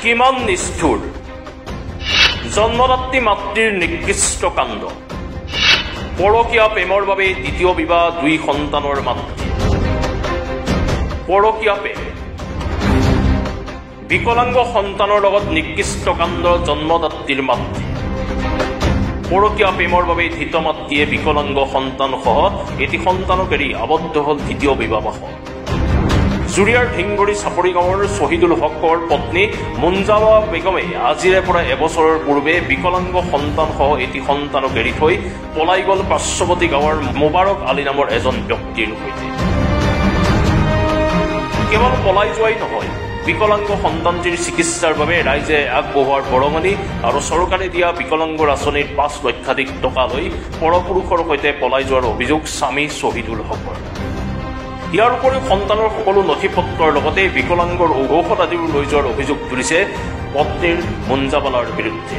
কিমান নিষ্ঠুৰ জন্মদাত্ৰী মাতৃৰ নিকৃষ্ট কাণ্ড পৰকীয়া প্ৰেমৰ বাবে দ্বিতীয় বিবাহ 2 সন্তানৰ মাতৃ পৰকীয়া প্ৰেম বিকলাংগ সন্তানৰ লগত নিকৃষ্ট কাণ্ড জন্মদাত্ৰীৰ মাতৃ পৰকীয়া প্ৰেমৰ বাবে ধৃত মাতৃয়ে বিকলাংগ সন্তানসহ এটি সন্তানক এৰি আবদ্ধ হ'ল দ্বিতীয় বিবাহ জুৰিয়াৰ ঢিংগুৰি চাপৰি গাঁৱৰ শ্বহীদুল হকৰ পত্নী মুঞ্জাৱা বেগমে আজিৰে পৰা এবছৰৰ পূৰ্বে বিকলাংগ সন্তানসহ এটি সন্তানক এৰি থৈ পলাই গ'ল পাৰ্শ্বৱতী গাঁৱৰ মোবাৰক আলী নামৰ এজন ব্যক্তিৰ সৈতে কেৱল পলাই যোৱাই নহয় বিকলাংগ সন্তানটিৰ চিকিৎসাৰ বাবে ৰাইজে আগবঢ়োৱাৰ বৰঙণি আৰু চৰকাৰে দিয়া বিকলাংগৰ আঁচনিৰ 5 লক্ষাধিক টকা লৈ পৰপুৰুষৰ সৈতে পলাই যোৱাৰ অভিযোগ স্বামী শ্বহীদুল হকৰ ইয়াৰ উপৰিও সন্তানৰ সকলো নথি পত্ৰৰ লগতে বিকলাংগৰ ঔষধ আদিও লৈ যোৱাৰ অভিযোগ তুলিছে পত্নীৰ মুঞ্জাৱালাৰ বিৰুদ্ধে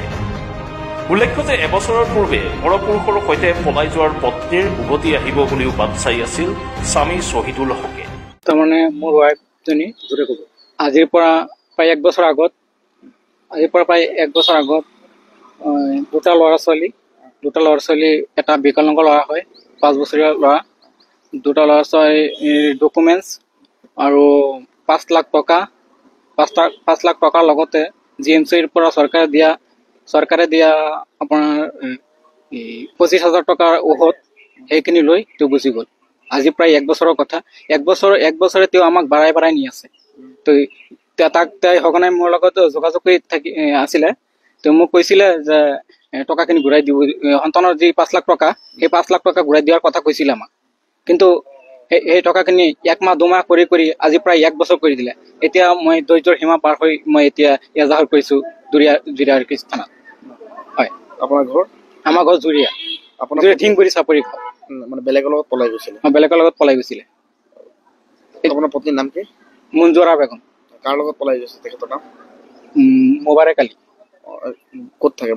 উল্লেখ্য যে এবছৰৰ পূৰ্বে পৰপুৰুষৰ সৈতে পলাই যোৱাৰ পত্নীৰ উভতি আহিব বুলিও বাট চাই আছিল স্বামী শ্বহীদুল হকে তাৰমানে মোৰ ৱাইফজনী আজিৰ পৰা প্ৰায় 1 বছৰ আগত দুটা ল'ৰা ছোৱালী এটা বিকলাংগ ল'ৰা হয় 5 বছৰীয়া ল'ৰা দুটা ল'ৰা ছোৱালীৰ ডকুমেণ্টছ আৰু 5 লাখ টকা 5 লাখ টকাৰ লগতে জিএমচিৰ পৰা চৰকাৰে দিয়া আপোনাৰ 25,000 টকাৰ ঔষধ সেইখিনি লৈ তেওঁ গুচি গ'ল আজি প্ৰায় 1 বছৰৰ কথা 1 বছৰে তেওঁ আমাক বাঢ়াই নি আছে তো তাক সঘনাই মোৰ লগত যোগাযোগ কৰি আছিলে তেওঁ মোক কৈছিলে যে টকাখিনি ঘূৰাই দিব সন্তানৰ যি 5 লাখ টকা সেই 5 লাখ টকা ঘূৰাই দিয়াৰ কথা কৈছিলে আমাক কিন্তু এই টকাখিনি 1 মাহ 2 মাহ কৰি আজি প্ৰায় 1 বছৰ কৰি দিলে এতিয়া মই ধৈৰ্যৰ সীমা পাৰ হৈ মই এতিয়া এজাহাৰ কৰিছো জুৰিয়াৰ থানাত হয় আমাৰ ঘৰ জুৰিয়া আপোনাৰ ঢিংগুৰি চাপৰি মানে বেলেগৰ লগত পলাই গৈছিলে আপোনাৰ পত্নীৰ নাম কি মুঞ্জৰা বেগম কাৰ লগত পলাই গৈছে তেখেতৰ নাম মোবাৰক আলী ক'ত থাকে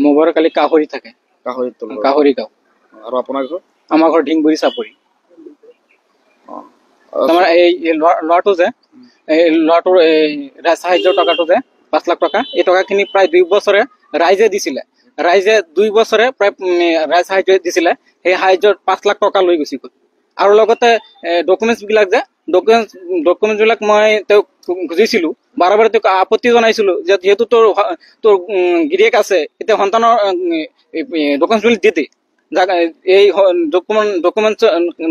মোবাৰক আলী কাহৰি থাকে কাহৰি গাঁও আৰু আপোনাৰ ঘৰ আমাৰ ঘৰ ঢিংগুৰি চাপৰি তোমাৰ এই ল'ৰাটো যে এই ল'ৰাটোৰ ৰাজ সাহায্যৰ টকাটো যে 5 লাখ টকা এই টকাখিনি প্ৰায় 2 বছৰে ৰাইজে 2 বছৰে প্ৰায় ৰাজ সাহায্য দিছিলে সেই সাহায্যৰ 5 লাখ টকা লৈ গুচি গ'ল আৰু লগতে ডকুমেণ্টছ বিলাক মই তেওঁক খুজিছিলো বাৰে তেওঁক আপত্তি জনাইছিলো যে যিহেতু তোৰ গিৰিয়েক আছে এতিয়া সন্তানৰ ডকুমেণ্টছ বিলাক দি দে এই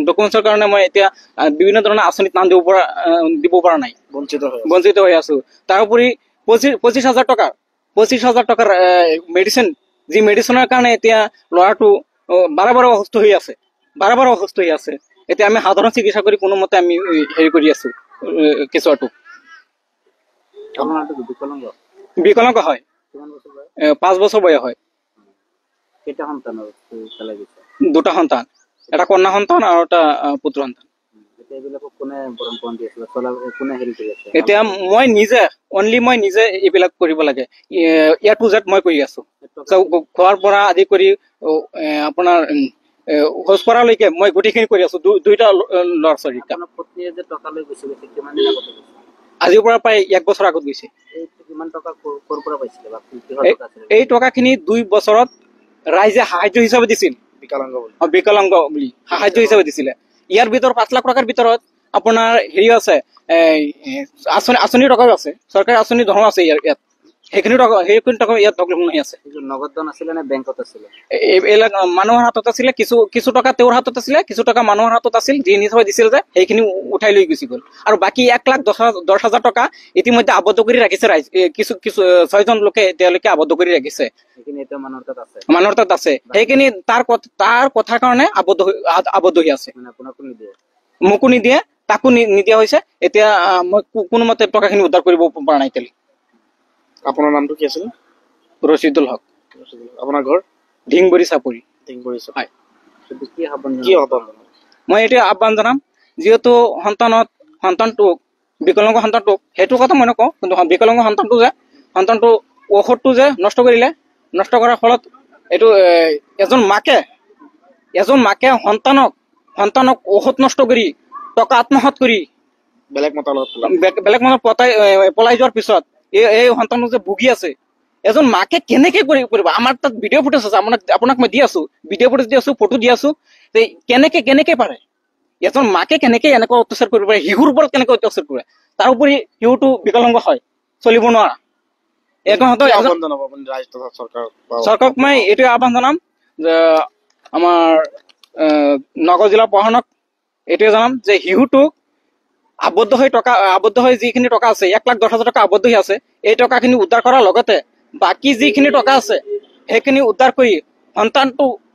ডকুমেণ্টছৰ কাৰণে মই এতিয়া বিভিন্ন ধৰণৰ আঁচনিত নাম দিব পৰা নাই বঞ্চিত হৈ আছো তাৰোপৰি 25,000 টকাৰ মেডিচিন যি মেডিচিনৰ কাৰণে এতিয়া ল'ৰাটো বাৰে অসুস্থ হৈ আছে এতিয়া আমি সাধাৰণ চিকিৎসা কৰি কোনো মতে আমি হেৰি কৰি আছো কেঁচুৱাটো বিকলাংগ হয় 5 বছৰ বয়স হয় দুটা সন্তান এটা কন্যা সন্তান আৰু এটা পুত্ৰ সন্তান এতিয়া মই নিজে এইবিলাক কৰিব লাগে A to Z মই কৰি আছো খোৱাৰ পৰা আদি কৰি আপোনাৰ খোজ কঢ়ালৈকে মই গোটেইখিনি কৰি আছো দুইটা ল'ৰা ছোৱালী আজিৰ পৰা প্ৰায় 1 বছৰ আগত গৈছে এই টকাখিনি 2 বছৰত ৰাইজে সাহায্য হিচাপে দিছিল বিকলাংগ বুলি সাহায্য হিচাপে দিছিলে ইয়াৰ ভিতৰত 5 লাখ টকাৰ ভিতৰত আপোনাৰ হেৰি আছে আঁচনি টকাও আছে চৰকাৰী আঁচনি ধন আছে ইয়াত সেইখিনি টকা ইয়াত হৈ আছে নগদ আছিলে নে বেংকত আছিলে এইবিলাক মানুহৰ হাতত আছিলে কিছু টকা তেওঁৰ হাতত আছিলে কিছু টকা মানুহৰ হাতত আছিল যি হিচাপে দিছিল যে সেইখিনি উঠাই লৈ গুচি গ'ল আৰু বাকী 1,10,000 টকা ইতিমধ্যে আবদ্ধ কৰি ৰাখিছে কিছু 6জন লোকে তেওঁলোকে আবদ্ধ কৰি ৰাখিছে মানুহৰ তাত আছে সেইখিনি তাৰ কথাৰ কাৰণে আবদ্ধ হৈ আছে মোকো নিদিয়ে তাকো নিদিয়া হৈছে এতিয়া মই কোনো মতে টকাখিনি উদ্ধাৰ কৰিব পৰা নাই এতিয়া আপোনাৰ নামটো কি আছিল ৰচিদুল হক আপোনাৰ ঘৰ ঢিংগুৰি চাপৰি হয় মই এতিয়া আহ্বান জনাম যিহেতু বিকলাংগ সন্তানটোক সেইটো কথা মই নকওঁ কিন্তু বিকলাংগ সন্তানটো ঔষধটো যে নষ্ট কৰাৰ ফলত এইটো এজন মাকে সন্তানক ঔষধ নষ্ট কৰি টকা আত্মসাৎ কৰি বেলেগ মতালত পলাই যোৱাৰ পিছত এই সন্তানক যে ভুগি আছে, এজন মাকে কেনেকে কৰিব? আমাৰ তাত ভিডিঅ' ফুটেজ আছে, আপোনাক মই দি আছো, ভিডিঅ' ফুটেজ দি আছো, ফটো দি আছো। কেনেকে পাৰে এজন মাকে কেনেকে এনেকুৱা অত্যাচাৰ কৰিব পাৰে, শিশুৰ ওপৰত কেনেকে অত্যাচাৰ কৰে? তাৰ উপৰি শিশুটো বিকলাংগ হয়, চলিব নোৱাৰা। চৰকাৰক মই এইটোৱে আহ্বান জনাম যে আমাৰ নগাঁও জিলা প্ৰশাসনক এইটোৱে জনাম যে শিশুটোক আবদ্ধ হৈ যিখিনি টকা আছে, 1,10,000 টকা আবদ্ধ হৈ আছে, এই টকাখিনি উদ্ধাৰ কৰাৰ লগতে বাকী যিখিনি টকা আছে সেইখিনি উদ্ধাৰ কৰি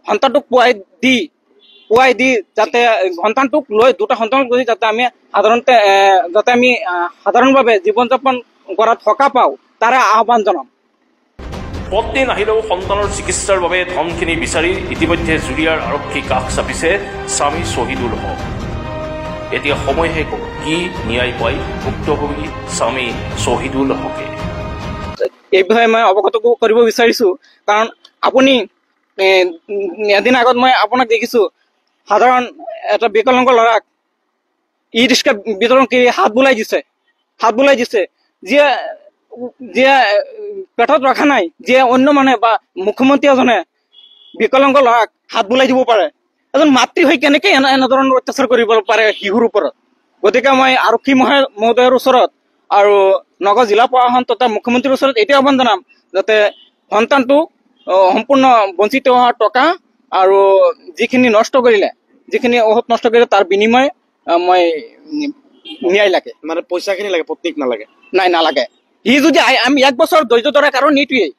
সন্তানটোক পুৱাই দি যাতে সন্তানটোক লৈ দুটা সন্তানক লৈ যাতে আমি সাধাৰণভাৱে জীৱন যাপন কৰাত সকাহ পাওঁ, তাৰে আহ্বান জনাম। পত্নী নাহিলেও সন্তানৰ চিকিৎসাৰ বাবে ধনখিনি বিচাৰি ইতিমধ্যে জুৰিয়াৰ আৰক্ষী কাষ চাপিছে স্বামী শ্বহীদুল হক। এতিয়া সময় শেষ হ'ব, কি ন্যায় পায় ভুক্তভোগী স্বামী শ্বহীদুল হকে? এই বিষয়ে মই অৱগত কৰিব বিচাৰিছো, কাৰণ আপুনি এদিন আগত মই আপোনাক দেখিছো সাধাৰণ এটা বিকলাংগ ল'ৰাক ই ৰিক্সা বিতৰণ কৰি হাত বুলাই দিছে, যিয়ে পেটত ৰখা নাই, যিয়ে অন্য মানুহে বা মুখ্যমন্ত্ৰী এজনে বিকলাংগ ল'ৰাক হাত বুলাই দিব পাৰে। এজন মাতৃ হৈ কেনেকে এনেধৰণৰ অত্যাচাৰ কৰিব পাৰে শিশুৰ ওপৰত? গতিকে মই আৰক্ষী মহোদয়ৰ ওচৰত আৰু নগাঁও জিলা প্ৰশাসন তথা মুখ্যমন্ত্ৰীৰ ওচৰত এইটোৱে আহ্বান জনাম যাতে সন্তানটো সম্পূৰ্ণ বঞ্চিত হোৱা টকা আৰু যিখিনি ঔষধ নষ্ট কৰিলে তাৰ বিনিময় মই ন্যায় লাগে। মানে পইচাখিনি লাগে, পত্নীক নালাগে? নাই, নালাগে। সি যদি আমি 1 বছৰ ধৈৰ্য ধৰাৰ কাৰণ এইটোৱেই